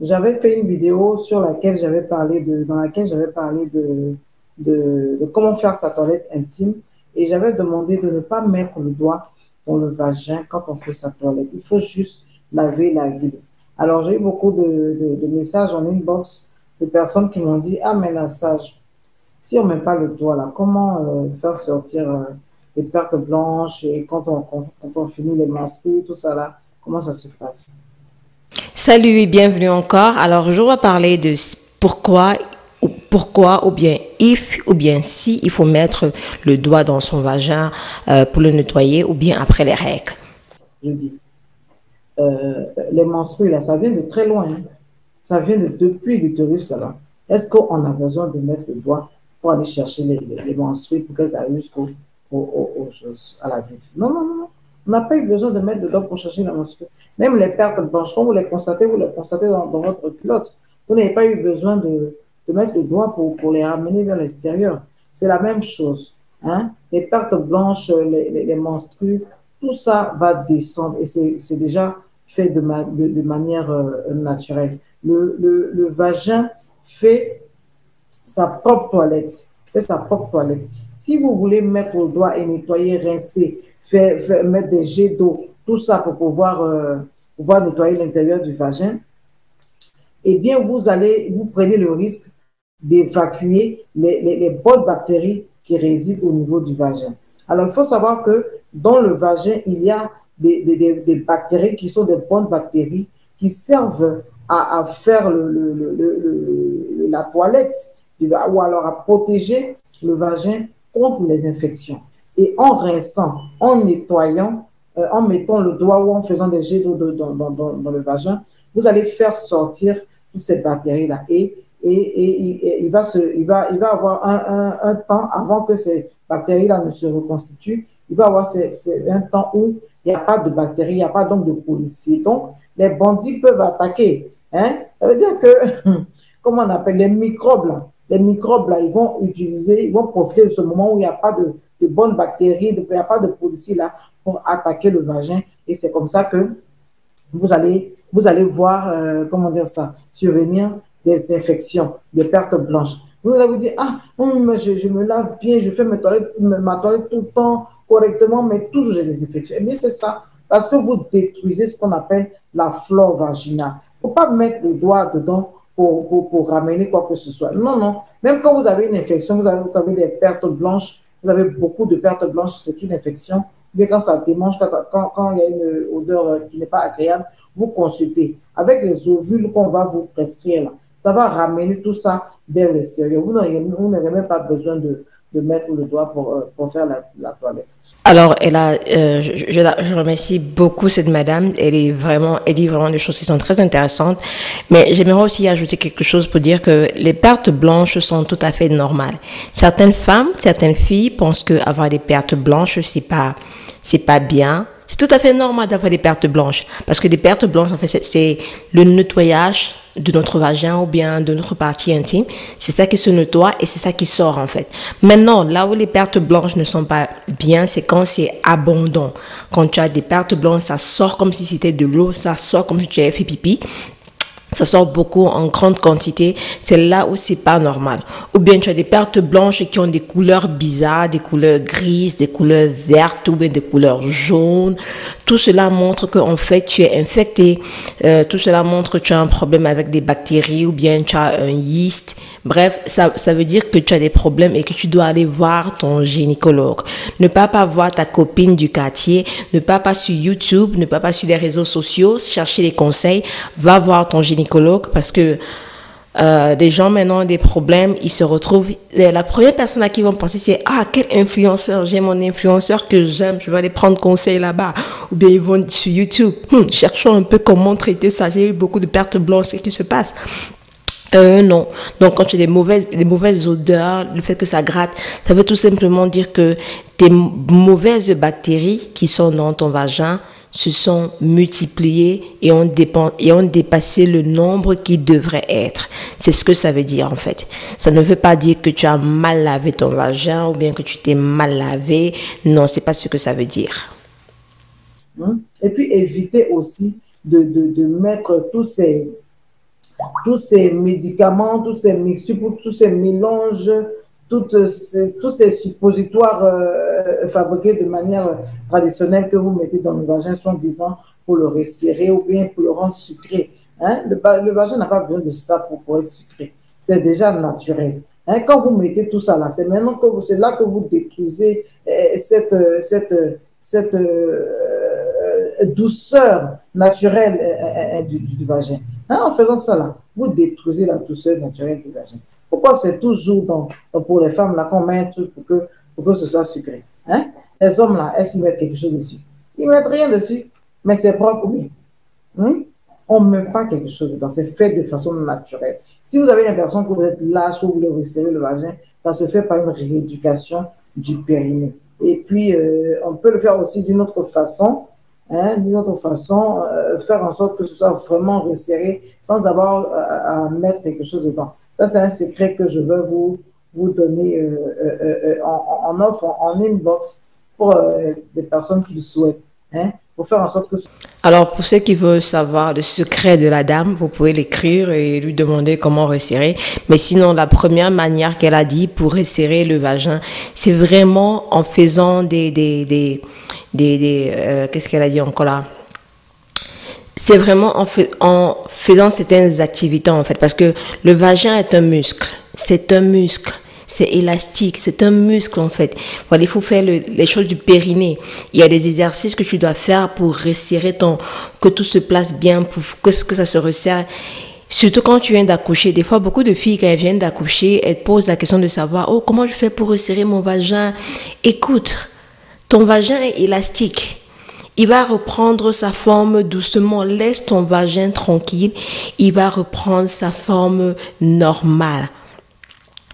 J'avais fait une vidéo sur laquelle j'avais parlé dans laquelle j'avais parlé de comment faire sa toilette intime et j'avais demandé de ne pas mettre le doigt dans le vagin quand on fait sa toilette. Il faut juste laver la ville. Alors, j'ai eu beaucoup de messages en inbox de personnes qui m'ont dit, ah, mais la sage, si on ne met pas le doigt là, comment faire sortir les pertes blanches et quand on finit les menstrues, tout ça là, comment ça se passe? Salut et bienvenue encore. Alors, je vais parler de pourquoi ou bien if ou bien si il faut mettre le doigt dans son vagin pour le nettoyer ou bien après les règles. Je dis. Les menstrues, là, ça vient de très loin. Hein. Ça vient depuis l'utérus, là. Est-ce qu'on a besoin de mettre le doigt pour aller chercher les menstrues pour qu'elles arrivent à la vie? Non, non, non, non. On n'a pas eu besoin de mettre le doigt pour chercher les menstrues. Même les pertes blanches, quand vous les constatez dans votre culotte. Vous n'avez pas eu besoin de mettre le doigt pour les ramener vers l'extérieur. C'est la même chose. Hein? Les pertes blanches, les menstrues, tout ça va descendre et c'est déjà fait de manière naturelle. Le vagin fait sa propre toilette. Fait sa propre toilette. Si vous voulez mettre le doigt et nettoyer, rincer, mettre des jets d'eau, tout ça pour pouvoir nettoyer l'intérieur du vagin, eh bien, vous prenez le risque d'évacuer les bonnes bactéries qui résident au niveau du vagin. Alors, il faut savoir que dans le vagin, il y a des bactéries qui sont des bonnes bactéries qui servent à faire la toilette ou alors à protéger le vagin contre les infections. Et en rinçant, en nettoyant, en mettant le doigt ou en faisant des jets d'eau dans le vagin, vous allez faire sortir toutes ces bactéries-là. Et il va avoir un temps avant que ces bactéries-là ne se reconstituent. Il va avoir un temps où il n'y a pas de bactéries, il n'y a pas donc de policiers. Donc, les bandits peuvent attaquer. Hein? Ça veut dire que, comment on appelle, les microbes, là, ils vont profiter de ce moment où il n'y a pas de bonnes bactéries, il n'y a pas de policiers là pour attaquer le vagin. Et c'est comme ça que vous allez voir, comment dire ça, survenir des infections, des pertes blanches. Vous allez vous dire, ah, je me lave bien, je fais ma toilette tout le temps correctement, mais toujours j'ai des infections. Eh bien, c'est ça, parce que vous détruisez ce qu'on appelle la flore vaginale. Il ne faut pas mettre le doigt dedans pour ramener quoi que ce soit. Non, non. Même quand vous avez une infection, vous avez des pertes blanches, vous avez beaucoup de pertes blanches, c'est une infection. Mais quand ça démange, quand il y a une odeur qui n'est pas agréable, vous consultez. Avec les ovules qu'on va vous prescrire, là, ça va ramener tout ça vers l'extérieur. Vous n'aurez même pas besoin de mettre le doigt pour faire la toilette. Alors, je remercie beaucoup cette madame. Elle dit vraiment des choses qui sont très intéressantes. Mais j'aimerais aussi ajouter quelque chose pour dire que les pertes blanches sont tout à fait normales. Certaines femmes, certaines filles pensent que avoir des pertes blanches, c'est pas bien. C'est tout à fait normal d'avoir des pertes blanches. Parce que des pertes blanches, en fait, c'est le nettoyage de notre vagin ou bien de notre partie intime. C'est ça qui se nettoie et c'est ça qui sort, en fait. Maintenant, là où les pertes blanches ne sont pas bien, c'est quand c'est abondant. Quand tu as des pertes blanches, ça sort comme si c'était de l'eau, ça sort comme si tu avais fait pipi. Ça sort beaucoup en grande quantité, c'est là où c'est pas normal. Ou bien tu as des pertes blanches qui ont des couleurs bizarres, des couleurs grises, des couleurs vertes ou bien des couleurs jaunes. Tout cela montre qu'en fait tu es infecté. Tout cela montre que tu as un problème avec des bactéries ou bien tu as un yeast. Bref, ça veut dire que tu as des problèmes et que tu dois aller voir ton gynécologue. Ne pas voir ta copine du quartier, ne pas sur YouTube, ne pas sur les réseaux sociaux, chercher les conseils. Va voir ton gynécologue parce que des gens maintenant ont des problèmes, ils se retrouvent. La première personne à qui ils vont penser, c'est ah, quel influenceur, j'ai mon influenceur que j'aime, je vais aller prendre conseil là-bas. Ou bien ils vont sur YouTube, cherchons un peu comment traiter ça. J'ai eu beaucoup de pertes blanches, qu'est-ce qui se passe? Non. Donc, quand tu as des mauvaises odeurs, le fait que ça gratte, ça veut tout simplement dire que tes mauvaises bactéries qui sont dans ton vagin se sont multipliées et ont dépassé le nombre qui devrait être. C'est ce que ça veut dire, en fait. Ça ne veut pas dire que tu as mal lavé ton vagin ou bien que tu t'es mal lavé. Non, c'est pas ce que ça veut dire. Et puis, éviter aussi de mettre tous tous ces médicaments, tous ces mixtures, tous ces mélanges, tous ces suppositoires fabriqués de manière traditionnelle que vous mettez dans le vagin, soit disant pour le resserrer ou bien pour le rendre sucré. Hein? Le vagin n'a pas besoin de ça pour être sucré. C'est déjà naturel. Hein? Quand vous mettez tout ça là, c'est maintenant que c'est là que vous détruisez cette douceur naturelle du vagin. Hein? En faisant ça là, vous détruisez la douceur naturelle du vagin. Pourquoi c'est toujours pour les femmes là qu'on met un truc pour que ce soit sucré? Hein? Les hommes là, est-ce qu'ils mettent quelque chose dessus? Ils mettent rien dessus, mais c'est propre, oui. On ne met pas quelque chose dedans, c'est fait de façon naturelle. Si vous avez l'impression que vous êtes lâche ou vous voulez resserrer le vagin, ça se fait par une rééducation du périnée. Et puis, on peut le faire aussi d'une autre façon, hein, faire en sorte que ce soit vraiment resserré sans avoir à mettre quelque chose dedans. Ça, c'est un secret que je veux vous donner en offre, en inbox pour des personnes qui le souhaitent. Hein, pour faire en sorte que... Alors, pour ceux qui veulent savoir le secret de la dame, vous pouvez l'écrire et lui demander comment resserrer. Mais sinon, la première manière qu'elle a dit pour resserrer le vagin, c'est vraiment en faisant qu'est-ce qu'elle a dit encore là? C'est vraiment en faisant certaines activités, en fait, parce que le vagin est un muscle. C'est un muscle. C'est élastique, c'est un muscle en fait. Voilà, il faut faire les choses du périnée. Il y a des exercices que tu dois faire pour resserrer que tout se place bien, pour que ça se resserre. Surtout quand tu viens d'accoucher. Des fois, beaucoup de filles, quand elles viennent d'accoucher, elles posent la question de savoir, oh, comment je fais pour resserrer mon vagin? Écoute, ton vagin est élastique. Il va reprendre sa forme doucement. Laisse ton vagin tranquille. Il va reprendre sa forme normale.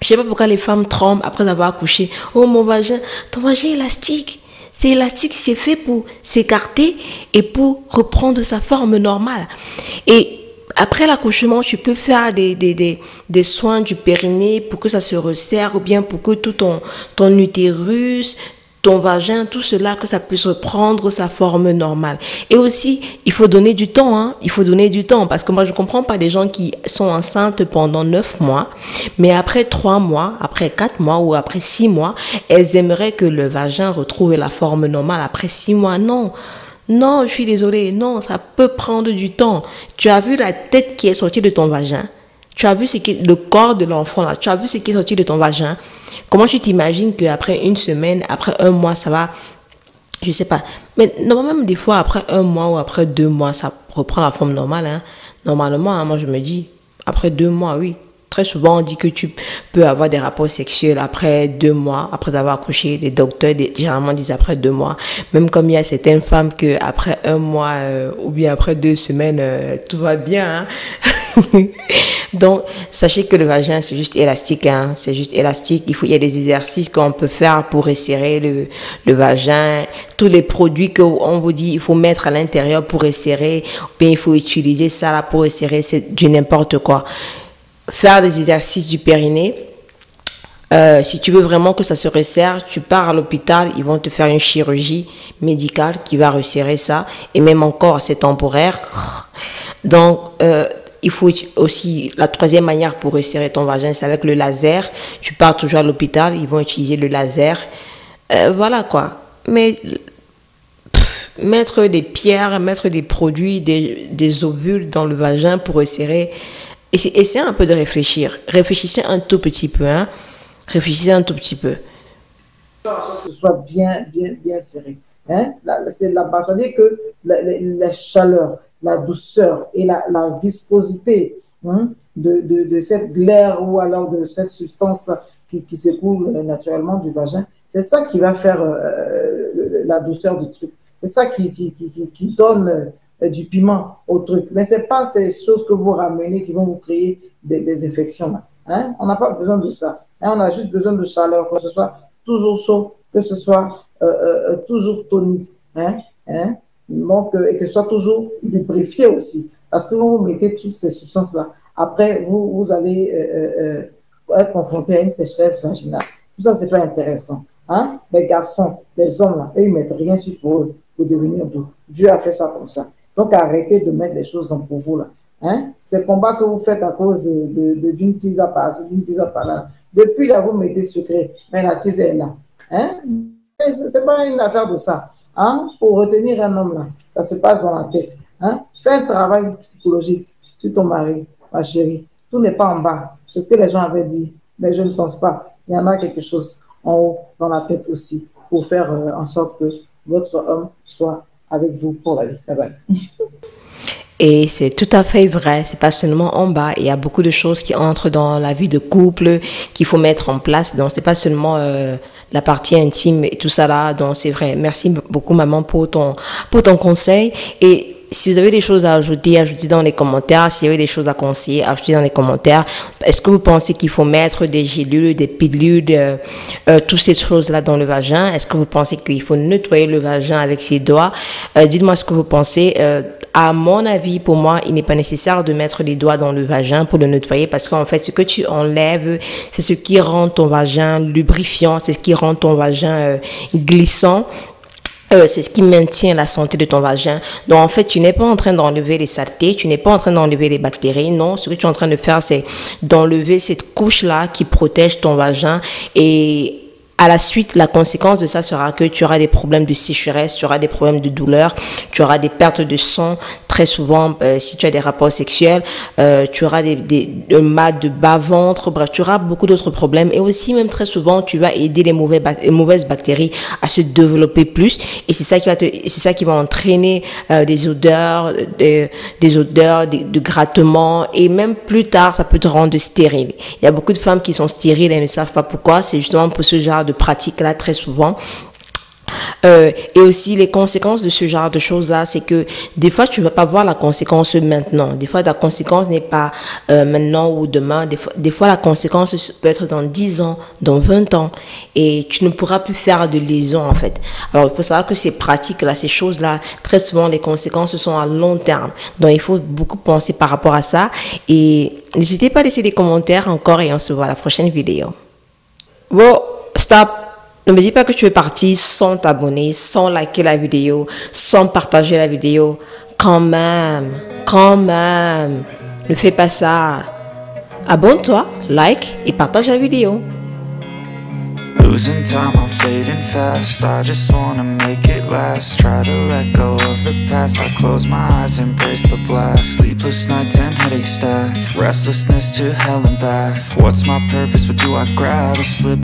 Je sais pas pourquoi les femmes tremblent après avoir accouché. Oh, mon vagin, ton vagin est élastique. C'est élastique, c'est fait pour s'écarter et pour reprendre sa forme normale. Et après l'accouchement, tu peux faire des soins du périnée pour que ça se resserre ou bien pour que tout ton utérus, ton vagin, tout cela, que ça puisse reprendre sa forme normale. Et aussi, il faut donner du temps, hein. Il faut donner du temps, parce que moi, je comprends pas des gens qui sont enceintes pendant 9 mois, mais après 3 mois, après 4 mois ou après 6 mois, elles aimeraient que le vagin retrouve la forme normale après 6 mois. Non. Non, je suis désolée. Non, ça peut prendre du temps. Tu as vu la tête qui est sortie de ton vagin? Tu as vu le corps de l'enfant là, tu as vu ce qui est sorti de ton vagin. Comment tu t'imagines qu'après une semaine, après 1 mois, ça va, je sais pas. Mais normalement, même des fois, après 1 mois ou après 2 mois, ça reprend la forme normale. Hein. Normalement, hein, moi je me dis, après 2 mois, oui. Très souvent, on dit que tu peux avoir des rapports sexuels après 2 mois, après avoir accouché. Les docteurs, généralement, disent après 2 mois. Même comme il y a certaines femmes que après 1 mois ou bien après 2 semaines, tout va bien. Hein. Donc, sachez que le vagin, c'est juste élastique. Hein. C'est juste élastique. Il y a des exercices qu'on peut faire pour resserrer le vagin. Tous les produits qu'on vous dit, il faut mettre à l'intérieur pour resserrer. Ou bien il faut utiliser ça là pour resserrer. C'est du n'importe quoi. Faire des exercices du périnée. Si tu veux vraiment que ça se resserre, tu pars à l'hôpital, ils vont te faire une chirurgie médicale qui va resserrer ça. Et même encore, c'est temporaire. Donc, il faut aussi, la troisième manière pour resserrer ton vagin, c'est avec le laser. Tu pars toujours à l'hôpital, ils vont utiliser le laser. Voilà quoi. Mais mettre des pierres, mettre des produits, des ovules dans le vagin pour resserrer. Essayez un peu de réfléchir. Réfléchissez un tout petit peu. Hein. Réfléchissez un tout petit peu. Que ce soit bien serré. Hein? C'est la base. C'est-à-dire que la chaleur, la douceur et la viscosité de cette glaire ou alors de cette substance qui s'écoule naturellement du vagin, c'est ça qui va faire la douceur du truc. C'est ça qui donne du piment au truc. Mais ce n'est pas ces choses que vous ramenez qui vont vous créer des infections. Hein? On n'a pas besoin de ça. Hein? On a juste besoin de chaleur, que ce soit toujours chaud, que ce soit toujours tonique. Hein? Hein? Donc, et que ce soit toujours lubrifié aussi. Parce que quand vous mettez toutes ces substances-là, après, vous allez être confronté à une sécheresse vaginale. Tout ça, ce n'est pas intéressant. Hein? Les garçons, les hommes, là, ils ne mettent rien sur pour eux pour devenir doux. Dieu a fait ça comme ça. Donc, arrêtez de mettre les choses pour vous là. Hein? Ces combats que vous faites à cause d'une tisa par-ci, d'une tisa par-là. Depuis là, vous mettez secret, mais la tisa est là. Hein? C'est pas une affaire de ça. Hein? Pour retenir un homme là, ça se passe dans la tête. Hein? Fais un travail psychologique sur ton mari, ma chérie. Tout n'est pas en bas. C'est ce que les gens avaient dit. Mais je ne pense pas. Il y en a quelque chose en haut, dans la tête aussi, pour faire en sorte que votre homme soit avec vous pour la vie. Bye bye. Et c'est tout à fait vrai, c'est pas seulement en bas, il y a beaucoup de choses qui entrent dans la vie de couple qu'il faut mettre en place, donc c'est pas seulement la partie intime et tout ça là, donc c'est vrai. Merci beaucoup maman pour ton conseil, et si vous avez des choses à ajouter, ajoutez dans les commentaires. S'il y avait des choses à conseiller, ajoutez dans les commentaires. Est-ce que vous pensez qu'il faut mettre des gélules, des pilules, toutes ces choses-là dans le vagin? Est-ce que vous pensez qu'il faut nettoyer le vagin avec ses doigts? Dites-moi ce que vous pensez. À mon avis, pour moi, il n'est pas nécessaire de mettre les doigts dans le vagin pour le nettoyer, parce qu'en fait, ce que tu enlèves, c'est ce qui rend ton vagin lubrifiant, c'est ce qui rend ton vagin glissant. C'est ce qui maintient la santé de ton vagin. Donc, en fait, tu n'es pas en train d'enlever les saletés, tu n'es pas en train d'enlever les bactéries. Non, ce que tu es en train de faire, c'est d'enlever cette couche-là qui protège ton vagin. Et à la suite, la conséquence de ça sera que tu auras des problèmes de sécheresse, tu auras des problèmes de douleur, tu auras des pertes de sang. Très souvent, si tu as des rapports sexuels, tu auras des mal de bas-ventre, bref, tu auras beaucoup d'autres problèmes. Et aussi, même très souvent, tu vas aider les mauvaises bactéries à se développer plus. Et c'est ça qui va entraîner des odeurs, de grattement. Et même plus tard, ça peut te rendre stérile. Il y a beaucoup de femmes qui sont stériles et ne savent pas pourquoi. C'est justement pour ce genre de pratique-là, très souvent. Et aussi les conséquences de ce genre de choses-là, c'est que des fois tu vas pas voir la conséquence maintenant. Des fois la conséquence n'est pas maintenant ou demain. Des fois la conséquence peut être dans 10 ans, dans 20 ans. Et tu ne pourras plus faire de lésions en fait. Alors il faut savoir que ces pratiques-là, ces choses-là, très souvent les conséquences sont à long terme. Donc il faut beaucoup penser par rapport à ça. Et n'hésitez pas à laisser des commentaires encore et on se voit à la prochaine vidéo. Bon, stop! Ne me dis pas que tu es parti sans t'abonner, sans liker la vidéo, sans partager la vidéo. Quand même, ne fais pas ça. Abonne-toi, like et partage la vidéo. Losing time, I'm fading fast. I just wanna make it last. Try to let go of the past. I close my eyes, embrace the blast. Sleepless nights and headaches stack. Restlessness to hell and back. What's my purpose? What do I grab? A slip